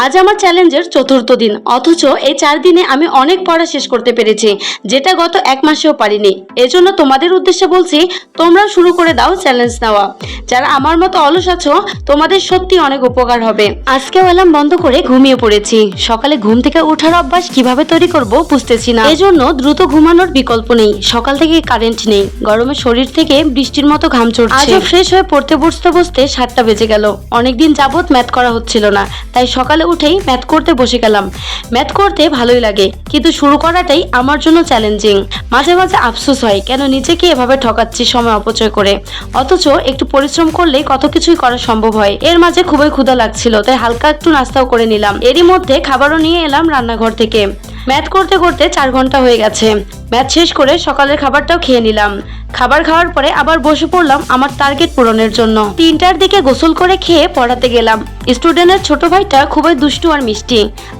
আজ আমার চ্যালেঞ্জের চতুর্থ দিন, অথচ এই 4 দিনে আমি অনেক পড়া শেষ করতে পেরেছি, যেটা গত 1 মাসেও পারিনি। এজন্য তোমাদের উদ্দেশ্যে বলছি, তোমরা শুরু করে দাও চ্যালেঞ্জ নেওয়া। যারা আমার মতো অলস আছো, তোমাদের সত্যি অনেক উপকার হবে। আজকেও অ্যালার্ম বন্ধ করে ঘুমিয়ে পড়েছি। সকালে ঘুম থেকে ওঠার অভ্যাস কিভাবে তৈরি করব বুঝতেছি না। এজন্য দ্রুত ঘুমানোর বিকল্প নেই। সকাল থেকে কারেন্ট নেই, গরমে শরীর থেকে বৃষ্টির মতো ঘাম ঝরছে। আজও ফ্রেশ হয়ে পড়তে বসতে 7টা বেজে গেল। অনেকদিন যাবত ম্যাথ করা হচ্ছিল না, তাই সকালে উঠেই ম্যাথ করতে বসে গেলাম। ম্যাথ করতে ভালোই লাগে, কিন্তু শুরু করাটাই আমার জন্য চ্যালেঞ্জিং। মাঝে মাঝে আফসোস হয়, কেন নিজেকে এভাবে ঠকাচ্ছি সময় অপচয় করে। অথচ একটু পরিশ্রম করলেই কত কিছুই করা সম্ভব হয়। এর মাঝে খুবই ক্ষুধা লাগছিল, তাই হালকা একটু নাস্তাও করে নিলাম। এরই মধ্যে খাবারও নিয়ে এলাম রান্নাঘর থেকে। ম্যাথ করতে করতে 4 ঘন্টা হয়ে গেছে। ম্যাথ শেষ করে সকালের খাবারটাও খেয়ে নিলাম। খাবার খাওয়ার পরে আবার বসে পড়লাম আমার টার্গেট পূরণের জন্য। 3টার দিকে গোসল করে খেয়ে পড়াতে গেলাম। স্টুডেন্টের ছোট ভাইটা খুবই দুষ্টু আর মিষ্টি।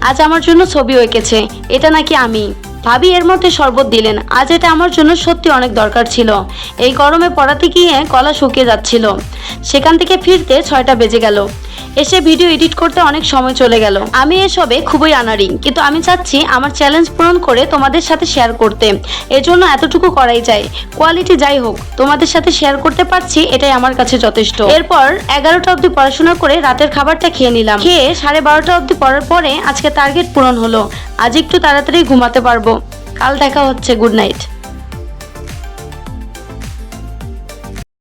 আজ আমার জন্য ছবি এঁকেছে, এটা নাকি আমি। ভাবি এর মধ্যে শরবত দিলেন। আজ এটা আমার জন্য সত্যি অনেক দরকার ছিল। এই গরমে পড়াতে গিয়ে গলা শুকিয়ে যাচ্ছিল। সেখান থেকে ফিরতে 6টা বেজে গেল। এসে ভিডিও এডিট করতে অনেক সময় চলে গেল। আমি এসবে খুবই আনাড়ি, কিন্তু আমি চাচ্ছি আমার চ্যালেঞ্জ পূরণ করে তোমাদের সাথে শেয়ার করতে। এজন্য এতটুকু করাই যায়। কোয়ালিটি যাই হোক, তোমাদের সাথে শেয়ার করতে পারছি, এটাই আমার কাছে যথেষ্ট। এরপর 11টা অবধি পড়াশোনা করে রাতের খাবারটা খেয়ে নিলাম। খেয়ে 12:30টা অবধি পড়ার পরে আজকে টার্গেট পূরণ হলো। আজ একটু তাড়াতাড়ি ঘুমাতে পারবো। কাল দেখা হচ্ছে। Good night.